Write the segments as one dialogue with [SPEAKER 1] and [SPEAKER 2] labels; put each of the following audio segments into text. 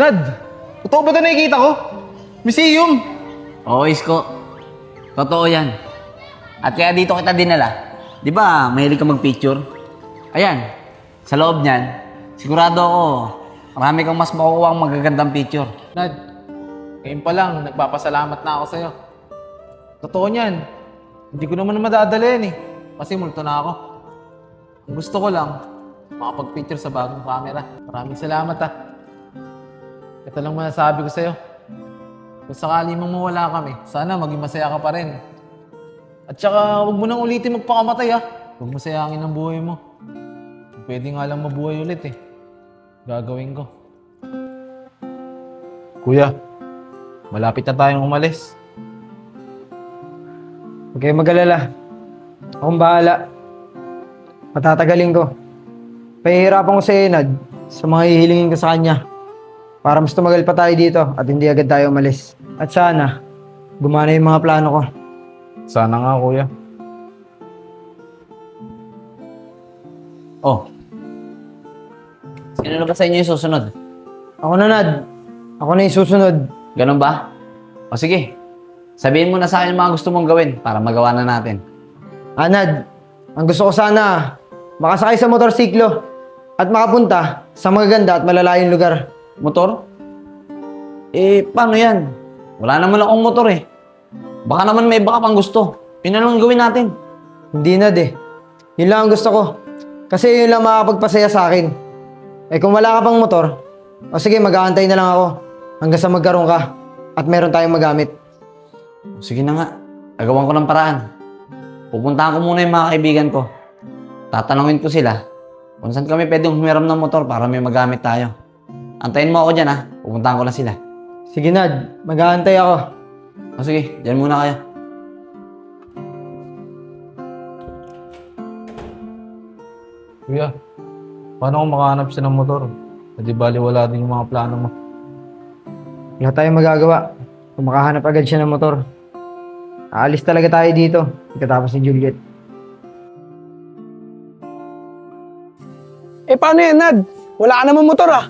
[SPEAKER 1] Nad, totoo ba ito nakikita ko? Museum!
[SPEAKER 2] Oo, Isko. Totoo yan. At kaya dito kita dinala. Di ba, mahilig ka mag-picture? Ayan, sa loob niyan, sigurado ako, marami kang mas makukuha ang magagandang picture.
[SPEAKER 1] Nad, ngayon pa lang, nagpapasalamat na ako sa'yo. Totoo niyan. Hindi ko naman madadala yan eh. Kasi multo na ako. Ang gusto ko lang, makapag-picture sa bagong camera. Maraming salamat ah. Ito lang masasabi ko sa'yo. Kung sakali mong mawala kami, sana maging masaya ka pa rin. At saka, huwag mo nang ulitin magpakamatay ah. Huwag masayangin ang buhay mo. Pwede nga lang mabuhay ulit eh. Gagawin ko. Kuya, malapit na tayong umalis.
[SPEAKER 3] Huwag kayong mag-alala. Akong bahala. Patatagalin ko. Pahihirapan ko si Enad sa mga hihilingin ko sa kanya. Para mas tumagal pa tayo dito at hindi agad tayo umalis. At sana, gumana yung mga plano ko.
[SPEAKER 1] Sana nga, kuya.
[SPEAKER 2] Oh. Sino na ba sa inyo yung susunod?
[SPEAKER 3] Ako na, Nad. Ako na yung susunod.
[SPEAKER 2] Ganun ba? O sige, sabihin mo na sa akin yung mga gusto mong gawin para magawa na natin.
[SPEAKER 3] Nad, ang gusto ko sana, makasakay sa motorsiklo at makapunta sa magaganda at malalayong lugar.
[SPEAKER 2] Motor? Eh, paano yan? Wala naman akong motor eh. Baka naman may iba ka pang gusto. Yun na lang gawin natin.
[SPEAKER 3] Hindi, Nad eh. Yun lang ang gusto ko. Kasi yun lang makakapagpasaya sa akin. Eh kung wala ka pang motor, o sige, mag-aantay na lang ako hanggang sa magkaroon ka at meron tayong magamit.
[SPEAKER 2] Sige na nga, gagawan ko ng paraan. Pupuntahan ko muna yung mga kaibigan ko. Tatanungin ko sila kung saan kami pwedeng humiram ng motor para may magamit tayo. Antayin mo ako dyan ha, pupuntahan ko na sila.
[SPEAKER 3] Sige, Nad. Mag-aantay ako.
[SPEAKER 2] O sige, dyan muna kayo.
[SPEAKER 1] Kuya, paano kung makahanap siya ng motor? Hindi bali wala din yung mga plano mo.
[SPEAKER 3] Wala tayong magagawa kung makahanap agad siya ng motor. Aalis talaga tayo dito pagkatapos ni Juliet.
[SPEAKER 4] Eh paano yan, Nad? Wala ka naman motor ah.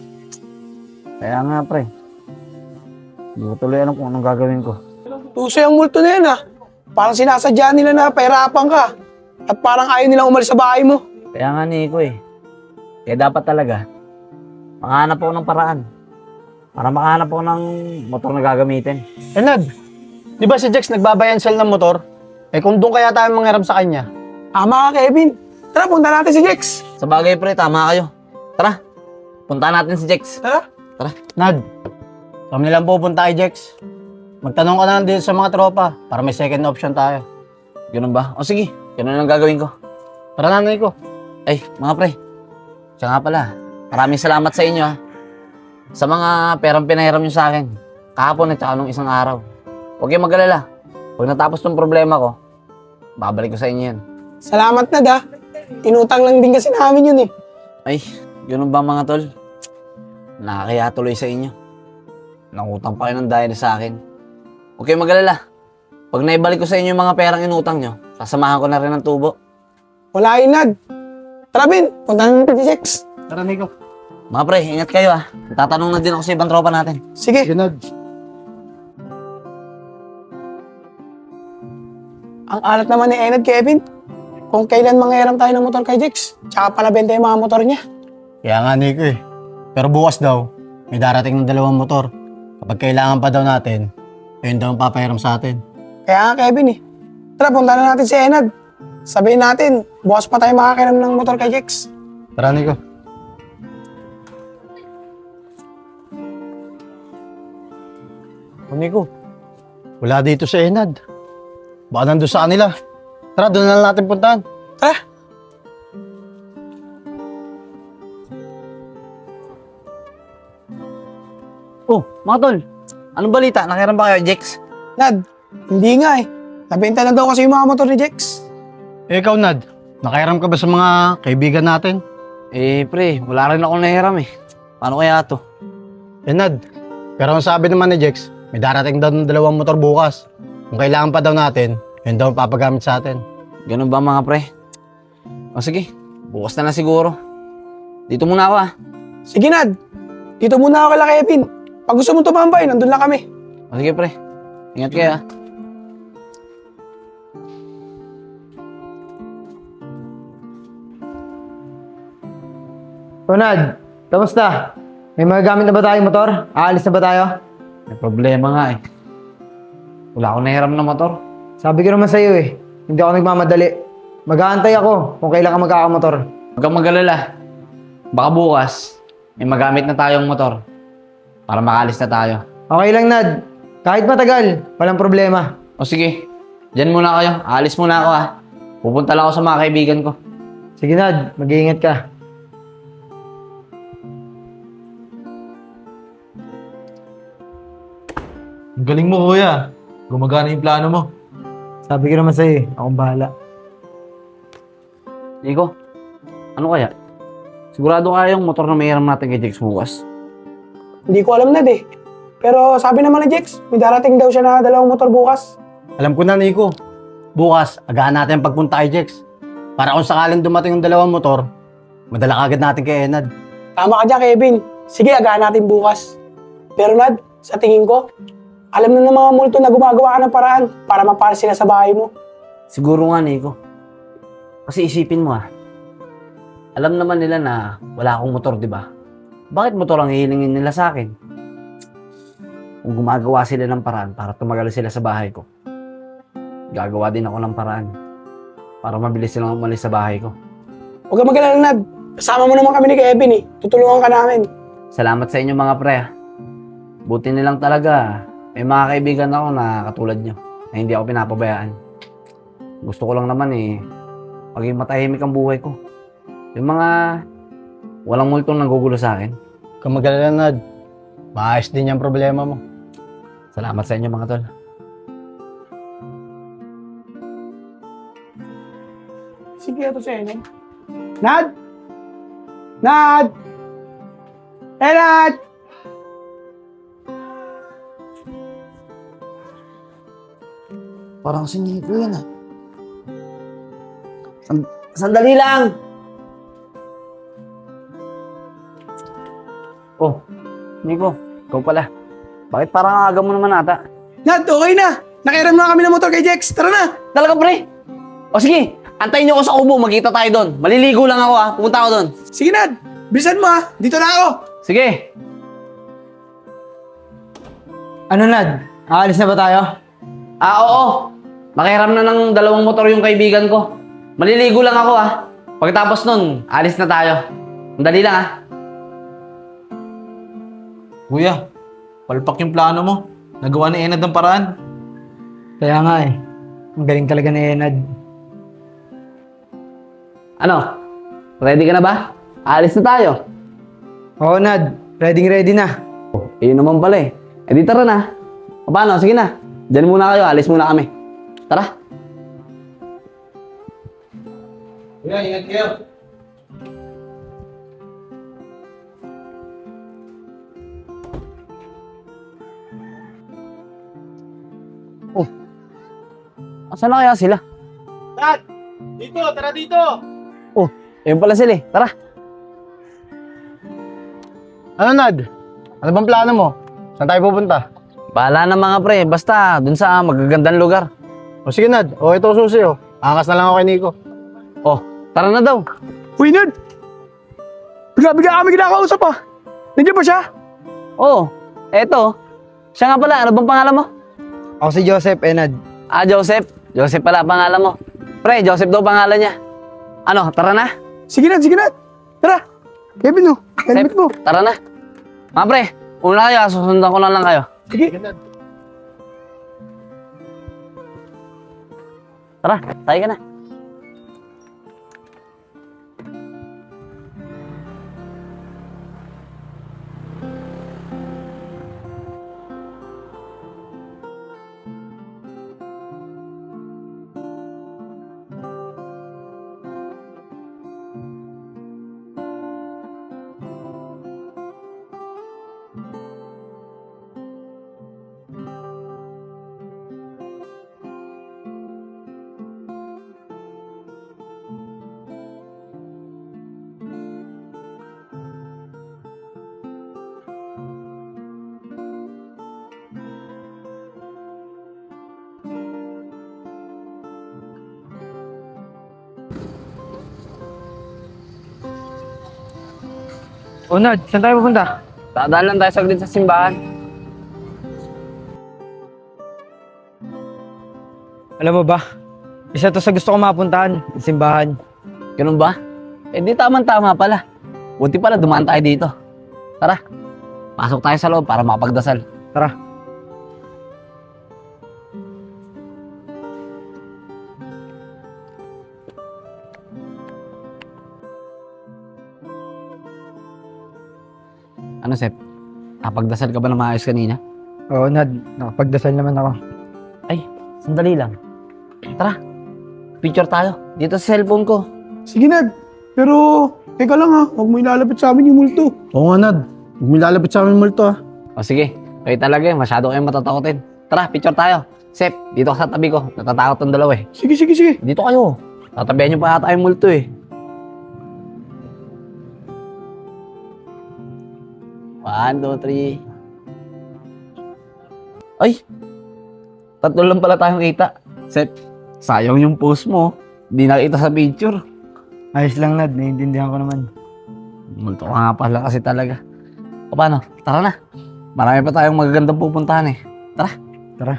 [SPEAKER 2] Kaya nga pre, hindi ko tuloy alam kung anong gagawin ko.
[SPEAKER 4] Tuso yung multo na yan ah. Parang sinasadya nila na pahirapan ka. At parang ayaw nilang umalis sa bahay mo.
[SPEAKER 2] Kaya nga Nico eh. Kaya dapat talaga, makahanap ako ng paraan. Para makahanap ako ng motor na gagamitin.
[SPEAKER 4] Eh Nad, di ba si Jex nagbabayansel ng motor? Eh kung doon kaya tayo manghiram sa kanya. Tama ka, Kevin. Tara, punta natin si Jex.
[SPEAKER 2] Sa bagay pre, tama kayo. Tara, puntahan natin si Jex.
[SPEAKER 4] Tara.
[SPEAKER 2] Tara.
[SPEAKER 4] Nad, kami nilang pupunta kay Jex. Magtanong ka na lang dito sa mga tropa para may second option tayo.
[SPEAKER 2] Ganun ba? O sige, ganun ang gagawin ko.
[SPEAKER 4] Tara nanay ko.
[SPEAKER 2] Ay, mga pre. Siya nga pala, maraming salamat sa inyo ha. Sa mga perang pinahiram nyo sa akin. Kahapon at saka nung isang araw. Huwag kayong mag-alala. Pag natapos tong problema ko, babalik ko sa inyo yan.
[SPEAKER 4] Salamat Nad ah. Inutang lang din kasi namin yun eh.
[SPEAKER 2] Ay, ganun ba mga tol? Nakakaya tuloy sa inyo. Nangutang pa kayo ng dahil sa akin. Huwag kayong mag-alala. Pag naibalik ko sa inyo yung mga perang inutang nyo, sasamahan ko na rin ng tubo.
[SPEAKER 4] Wala yun, Nad. Tara, Ben. Punta natin si Jex.
[SPEAKER 1] Tara, Nico.
[SPEAKER 2] Mga pre, ingat kayo ah. Tatanong na din ako sa ibang tropa natin.
[SPEAKER 4] Sige.
[SPEAKER 1] Nad.
[SPEAKER 4] Ang alat naman ni Enad, Kevin. Kung kailan manghiram tayo ng motor kay Jex, tsaka panabenta yung mga motor niya.
[SPEAKER 5] Kaya nga, Nico eh. Pero bukas daw, may darating ng 2 motor. Kapag kailangan pa daw natin, ayun daw ang papahiram sa atin.
[SPEAKER 4] Kaya nga, Kevin eh. Tara, punta na natin si Enad. Sabihin natin, bukas pa tayo makakiram ng motor kay Jex.
[SPEAKER 5] Tara, Nico.
[SPEAKER 1] O, Nico.
[SPEAKER 5] Wala dito si Enad. Baka nandun sa kanila. Tara, doon na lang natin puntahan.
[SPEAKER 4] Tara.
[SPEAKER 2] Oh, mga tol. Anong balita? Nakiram ba kayo, Jex?
[SPEAKER 4] Nad, hindi nga eh. Nabenta na daw kasi yung mga motor ni Jex.
[SPEAKER 5] Eh, ikaw, Nad. Nakairam ka ba sa mga kaibigan natin?
[SPEAKER 2] Eh, pre, wala rin ako nahiram eh. Paano kaya to?
[SPEAKER 5] Eh, Nad. Pero ang sabi naman ni Jex, may darating daw ng 2 motor bukas. Kung kailangan pa daw natin, yun daw ang papagamit sa atin.
[SPEAKER 2] Ganun ba mga pre? O sige, bukas na lang siguro. Dito muna ako ah.
[SPEAKER 4] Sige, Nad. Dito muna ako kala Kevin. Pag gusto mo tumambay, nandun lang kami.
[SPEAKER 2] O sige pre, ingat kayo ah.
[SPEAKER 3] Ronald, kamusta? May mga gamit na ba tayong motor? Aalis na ba tayo?
[SPEAKER 2] May problema nga eh. Wala akong nahiram na motor.
[SPEAKER 3] Sabi ko naman sa'yo eh, hindi ako nagmamadali. Mag-aantay ako kung kailan ka magkakamotor.
[SPEAKER 2] Huwag kang mag-alala. Baka bukas, may magamit na tayong motor. Para makalis na tayo.
[SPEAKER 3] Okay lang, Nad. Kahit matagal, walang problema.
[SPEAKER 2] O sige, dyan muna kayo. Aalis muna ako ah. Pupunta lang ako sa mga kaibigan ko.
[SPEAKER 3] Sige, Nad. Mag-iingat ka.
[SPEAKER 1] Ang galing mo, kuya. Gumagana yung plano mo.
[SPEAKER 3] Sabi ko naman sa'yo eh, akong bahala.
[SPEAKER 2] Nico, ano kaya? Sigurado kaya yung motor na may hiram natin kay Jex bukas.
[SPEAKER 4] Hindi ko alam na eh. Pero sabi naman ni Jex, may darating daw siya na 2 motor bukas.
[SPEAKER 5] Alam ko na, Nico. Bukas, agahan natin ang pagpunta kay Jex. Para kung sakaling dumating yung 2 motor, madala kagad natin kay Enad.
[SPEAKER 4] Tama ka dyan, Kevin. Sige, agahan natin bukas. Pero Nad, sa tingin ko, alam na ng mga multo na gumagawa ka ng paraan para mapalis sila sa bahay mo.
[SPEAKER 2] Siguro nga, Nico. Kasi isipin mo alam naman nila na wala akong motor, di ba? Bakit motor ang hihilingin nila sa akin? Kung gumagawa sila ng paraan para tumagal sila sa bahay ko, gagawa din ako ng paraan para mabilis silang umalis sa bahay ko.
[SPEAKER 4] Huwag ka mag-alala, Nad. Kasama mo naman kami ni Kevin eh. Tutulungan ka namin.
[SPEAKER 2] Salamat sa inyo mga pre. Buti nilang talaga. May mga kaibigan ako na katulad nyo na hindi ako pinapabayaan. Gusto ko lang naman maging matahimik ang buhay ko. Yung mga walang multong nanggugulo sa akin.
[SPEAKER 5] Kung mag-alala, Nad, maayos din yung problema mo.
[SPEAKER 2] Salamat sa inyo mga tol.
[SPEAKER 4] Sige, ito siya, Nad. Nad! Nad! Nad!
[SPEAKER 2] Parang si Nico yan Sandali lang! Oh, Nico, ikaw pala. Bakit parang aga mo naman ata?
[SPEAKER 4] Nad, okay na! Nakiram na kami ng motor kay Jex. Tara na!
[SPEAKER 2] Talaga pre? O sige, antayin niyo ako sa kubo, magkita tayo doon. Maliligo lang ako pupunta ako doon.
[SPEAKER 4] Sige, Nad. Bilisan mo Dito na ako.
[SPEAKER 2] Sige.
[SPEAKER 3] Ano, Nad? Aalis na ba tayo?
[SPEAKER 2] Oo. Nakiram na ng 2 motor yung kaibigan ko. Maliligo lang ako Pagkatapos nun, alis na tayo. Dali lang
[SPEAKER 1] Kuya, palpak yung plano mo. Nagawa ni Enad ng paraan.
[SPEAKER 3] Kaya nga eh. Ang galing talaga ni Enad.
[SPEAKER 2] Ano? Ready ka na ba? Alis na tayo.
[SPEAKER 3] Oo, Nad. Ready na.
[SPEAKER 2] Yun naman pala di tara na. O paano? Sige na. Diyan muna kayo. Alis muna kami. Tara.
[SPEAKER 1] Kuya, ingat kayo.
[SPEAKER 2] Asan na kaya sila?
[SPEAKER 4] Nad! Dito! Tara dito!
[SPEAKER 2] Ayun pala sila Tara.
[SPEAKER 5] Ano, Nad? Ano bang plano mo? Saan tayo pupunta?
[SPEAKER 2] Bahala na mga pre. Basta dun sa magagandang lugar.
[SPEAKER 5] O sige, Nad. O, ito susi, o. Angas na lang ako kay Nico.
[SPEAKER 2] Oh, tara na daw.
[SPEAKER 4] Uy, Nad! Bigla kami kinakausap Nandiyan ba siya?
[SPEAKER 2] Oh, eto. Siya nga pala. Ano bang pangalan mo?
[SPEAKER 3] Ako si Joseph, Enad.
[SPEAKER 2] Joseph. Joseph pala pangalan mo. Pre, Joseph daw pangalan niya. Ano, tara na?
[SPEAKER 4] Sige, Nad. Tara! Kevin, helmet mo.
[SPEAKER 2] Tara na. Mga pre, una kayo. Susundan ko na lang kayo.
[SPEAKER 4] Sige.
[SPEAKER 2] Tara, tayo ka na.
[SPEAKER 3] O Nad, saan tayo pupunta?
[SPEAKER 2] Dadaan lang tayo saglit sa simbahan.
[SPEAKER 3] Alam mo ba, isa to sa gusto ko mapuntahan, yung simbahan.
[SPEAKER 2] Ganun ba? Eh di tama pala. Buti pala dumaan tayo dito. Tara, pasok tayo sa loob para makapagdasal.
[SPEAKER 3] Tara.
[SPEAKER 2] Ano, Sep? Napagdasal ka ba na maayos kanina?
[SPEAKER 3] Oo Nad, nakapagdasal naman ako.
[SPEAKER 2] Ay, sandali lang. Tara, picture tayo. Dito sa cellphone ko.
[SPEAKER 4] Sige, Nad. Pero, teka lang ha. Huwag mo ilalapit sa amin yung multo.
[SPEAKER 5] Oo nga, Nad. Huwag mo ilalapit sa amin multo,
[SPEAKER 2] O sige, kayo talaga masyado kayong matatakotin. Tara, picture tayo. Sep, dito ka sa tabi ko. Natatakot ng dalawa eh.
[SPEAKER 4] Sige, sige, sige.
[SPEAKER 2] Dito kayo. Tatabihan nyo pa ata yung multo eh. 1, 2, 3. Ay! Tatlo lang pala tayong kita. Sep, sayang yung post mo. Hindi nakita sa picture.
[SPEAKER 3] Ayos lang Nad, naiintindihan ko naman.
[SPEAKER 2] Multo ka nga pala kasi talaga. O paano? Tara na. Marami pa tayong magagandang pupuntahan eh. Tara.
[SPEAKER 3] Tara.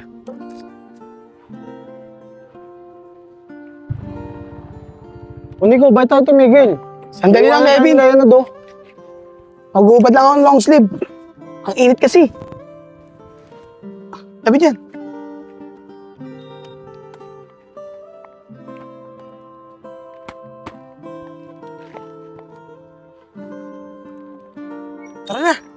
[SPEAKER 5] O Nico, ba't tayo tumigil?
[SPEAKER 4] Sandali lang, Kevin.
[SPEAKER 5] Kaya na do.
[SPEAKER 4] Mag-uubad lang ako ng long sleeve. Ang init kasi. Tabi dyan. Tara na.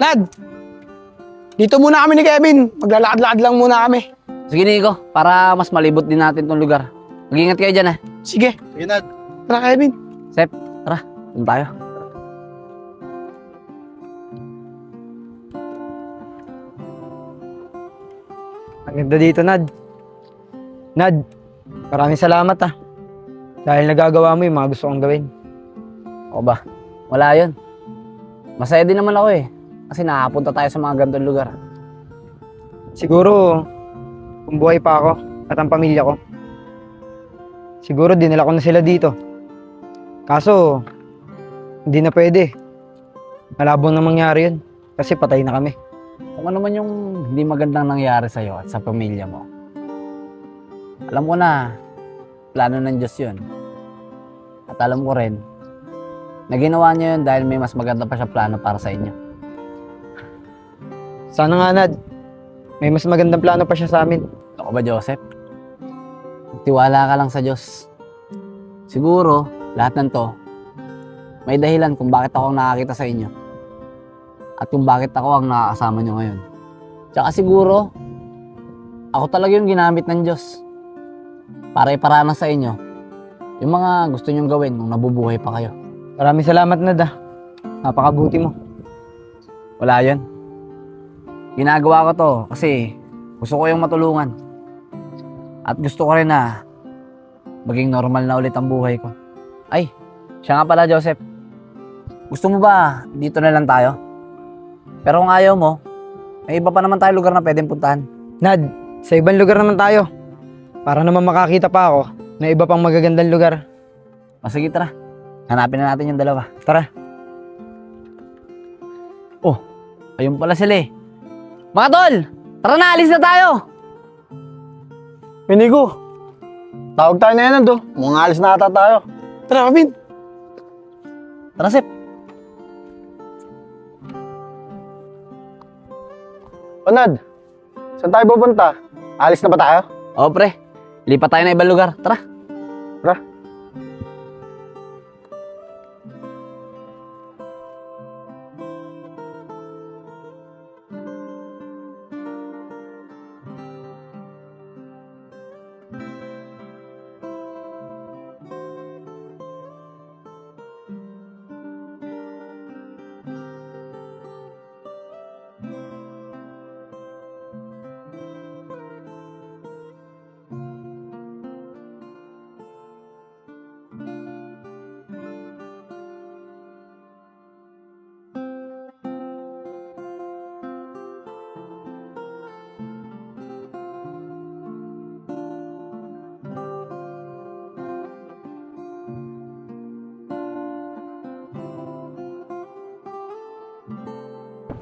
[SPEAKER 4] Lad, dito muna kami ni Kevin. Maglalakad-lakad lang muna kami.
[SPEAKER 2] Sige Nico, para mas malibot din natin tong lugar. Mag-ingat kayo dyan eh.
[SPEAKER 4] Sige,
[SPEAKER 5] Sige, Nad.
[SPEAKER 4] tara Kevin.
[SPEAKER 2] Sep, tara. Doon tayo.
[SPEAKER 3] Ang ganda dito Nad. Nad, maraming salamat Dahil nagagawa mo yung mga gusto kong gawin.
[SPEAKER 2] O ba? Wala yun. Masaya din naman ako eh. Kasi nakapunta tayo sa mga ganitong lugar.
[SPEAKER 3] Siguro, kung buhay pa ako at ang pamilya ko, siguro dinala ko na sila dito. Kaso, hindi na pwede. Malabo na mangyari yun. Kasi patay na kami.
[SPEAKER 2] Kung ano man yung hindi magandang nangyari sa'yo at sa pamilya mo, alam ko na, plano ng Diyos yun. At alam ko rin, na ginawa niya yun dahil may mas maganda pa siya plano para sa inyo.
[SPEAKER 3] Sana nga Nad, may mas magandang plano pa siya sa amin.
[SPEAKER 2] Ako ba, Joseph? Tiwala ka lang sa Diyos. Siguro, lahat ng to, may dahilan kung bakit ako nakakita sa inyo. At kung bakit ako ang nakakasama nyo ngayon. Tsaka siguro, ako talaga yung ginamit ng Diyos para iparanas sa inyo yung mga gusto nyong gawin nung nabubuhay pa kayo.
[SPEAKER 3] Maraming salamat Nad Napakabuti mo.
[SPEAKER 2] Wala yan. Ginagawa ko to kasi gusto ko yung matulungan. At gusto ko rin na maging normal na ulit ang buhay ko. Ay, siya nga pala Joseph. Gusto mo ba dito na lang tayo? Pero kung ayaw mo, may iba pa naman tayo lugar na pwedeng puntahan.
[SPEAKER 3] Nad, sa ibang lugar naman tayo. Para naman makakita pa ako na iba pang magagandang lugar.
[SPEAKER 2] O sige, tara. Hanapin na natin yung dalawa.
[SPEAKER 3] Tara.
[SPEAKER 2] Oh, ayun pala sila eh. Mga tol, tara na, alis na tayo!
[SPEAKER 5] Nico, tawag tayo na yan, Nad. Mga alis na ata tayo.
[SPEAKER 4] Tara, Kevin.
[SPEAKER 2] Tara, Sep.
[SPEAKER 5] O Nad, saan tayo pupunta? Alis na ba tayo?
[SPEAKER 2] O pre, lipat tayo na ibang lugar. Tara.
[SPEAKER 5] Tara.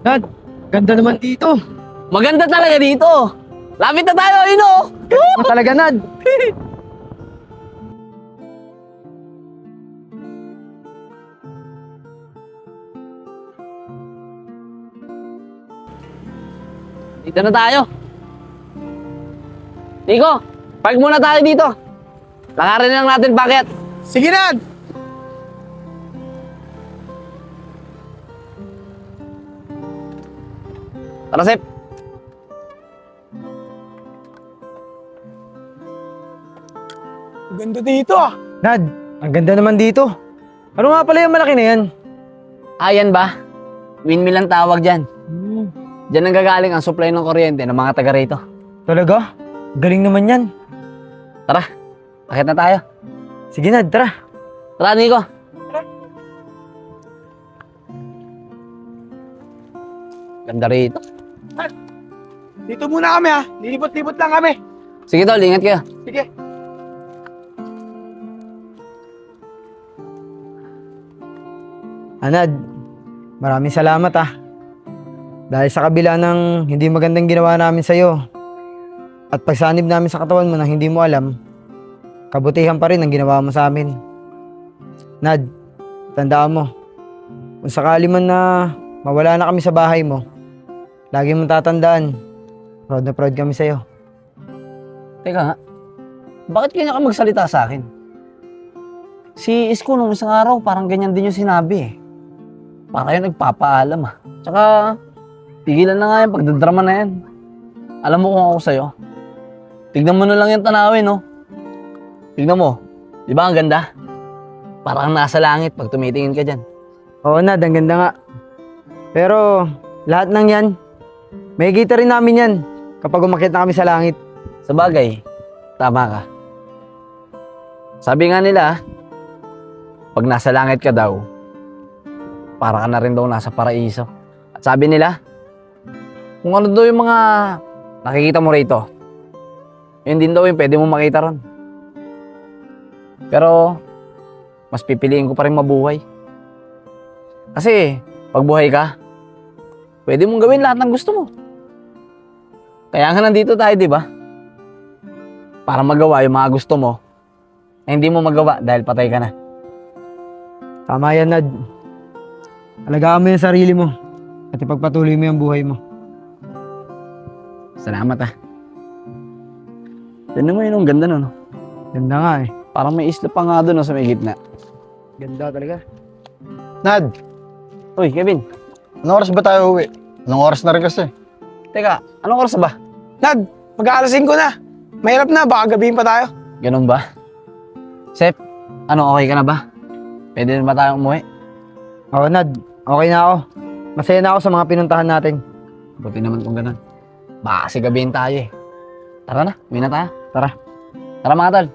[SPEAKER 3] Nad, ganda naman dito.
[SPEAKER 2] Maganda talaga dito. Lapit na tayo, yun oh.
[SPEAKER 3] Ano talaga, Nad?
[SPEAKER 2] Dito na tayo. Nico, park muna tayo dito. Lakarin lang natin bakit.
[SPEAKER 4] Sige, Nad!
[SPEAKER 2] Tara, Sep.
[SPEAKER 4] Ganda dito ah.
[SPEAKER 3] Nad, ang ganda naman dito. Ano nga pala yung malaki na yan?
[SPEAKER 2] Ayan ba? Windmill ang tawag dyan. Diyan ang gagaling ang supply ng kuryente ng mga taga rito.
[SPEAKER 3] Talaga? Galing naman yan.
[SPEAKER 2] Tara, akit na tayo.
[SPEAKER 3] Sige, Nad, tara.
[SPEAKER 2] Tara, Nico. Ganda rito.
[SPEAKER 4] Dito muna kami ah. Lilibot-libot lang kami.
[SPEAKER 2] Sige, tol, ingat kayo.
[SPEAKER 4] Sige.
[SPEAKER 3] Nad, maraming salamat ah. Dahil sa kabila ng hindi magandang ginawa namin sa'yo at pagsanib namin sa katawan mo na hindi mo alam, kabutihan pa rin ang ginawa mo sa amin. Nad, tandaan mo, kung sakali man na mawala na kami sa bahay mo, lagi mong tatandaan, proud na proud kami sa'yo.
[SPEAKER 2] Teka nga, bakit kanya ka magsalita sa akin? Si Isko nung isang araw, parang ganyan din yung sinabi eh. Para yun nagpapaalam ah. Tsaka, tigilan na nga yung pagdadrama na yan. Alam mo kung ako sa'yo. Tignan mo na lang yung tanawin, no? Tignan mo. Di ba ang ganda? Parang nasa langit pag tumitingin ka dyan.
[SPEAKER 3] Oo, Nad, ang ganda nga. Pero, lahat ng yan, may kita rin namin yan kapag umakyat na kami sa langit.
[SPEAKER 2] Sa bagay, tama ka. Sabi nga nila, pag nasa langit ka daw, para ka na rin daw nasa paraiso. At sabi nila, kung ano daw yung mga nakikita mo rito, yun din daw yung pwede mo makita ron. Pero, mas pipiliin ko pa rin mabuhay. Kasi, pag buhay ka, pwede mong gawin lahat ng gusto mo. Kaya nga nandito tayo, di ba? Para magawa yung mga gusto mo, na hindi mo magawa dahil patay ka na.
[SPEAKER 3] Tama yan, Nad. Alagaan mo yung sarili mo at ipagpatuloy mo yung buhay mo.
[SPEAKER 2] Salamat ah. Tignan mo yun, ang ganda no?
[SPEAKER 3] Ganda nga eh.
[SPEAKER 2] Parang may isla pa nga doon no, sa may gitna.
[SPEAKER 3] Ganda talaga.
[SPEAKER 5] Nad,
[SPEAKER 2] Uy, Kevin.
[SPEAKER 5] anong oras ba tayo uwi? Anong oras na rin kasi?
[SPEAKER 2] Teka, anong oras na ba?
[SPEAKER 4] Nad, mag-aalasin ko na. Mahirap na, baka gabihin pa tayo.
[SPEAKER 2] Ganun ba? Sep, ano, okay ka na ba? Pwede na ba tayong umuwi?
[SPEAKER 3] Oo, Nad. Okay na ako. Masaya na ako sa mga pinuntahan natin.
[SPEAKER 2] Buti naman kung ganun. Baka kasi gabihin tayo eh. Tara na, uwi na tayo.
[SPEAKER 3] Tara.
[SPEAKER 2] Tara mga tol.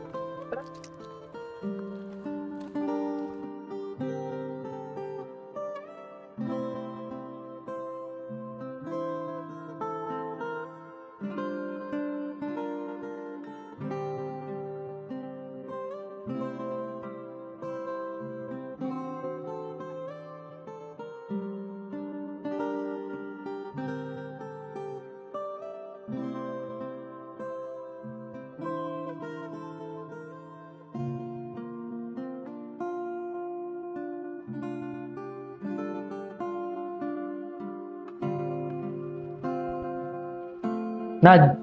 [SPEAKER 3] Nad,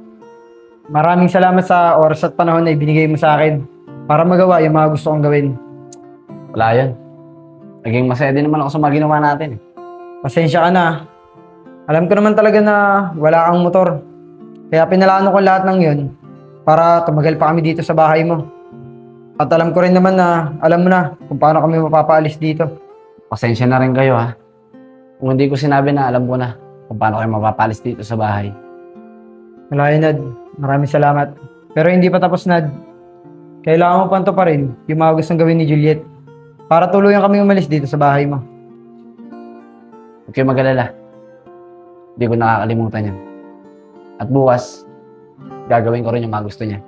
[SPEAKER 3] maraming salamat sa oras at panahon na ibinigay mo sa akin para magawa yung mga gusto kong gawin.
[SPEAKER 2] Wala yan. Naging masaya din naman ako sa mga ginawa natin eh.
[SPEAKER 3] Pasensya ka na. Alam ko naman talaga na wala kang motor. Kaya pinalano ko lahat ng yun para tumagal pa kami dito sa bahay mo. At alam ko rin naman na alam mo na kung paano kami mapapaalis dito.
[SPEAKER 2] Pasensya na rin kayo ha. Kung hindi ko sinabi na alam ko na kung paano kayo mapapalis dito sa bahay.
[SPEAKER 3] Wala yun, Nad. Maraming salamat. Pero hindi pa tapos, Nad. Kailangan mo pa pa rin yung mga gustong gawin ni Juliet para tuluyan kami umalis dito sa bahay mo.
[SPEAKER 2] Huwag kayo mag-alala. Hindi ko nakakalimutan yan. At bukas, gagawin ko rin yung mga gusto niya.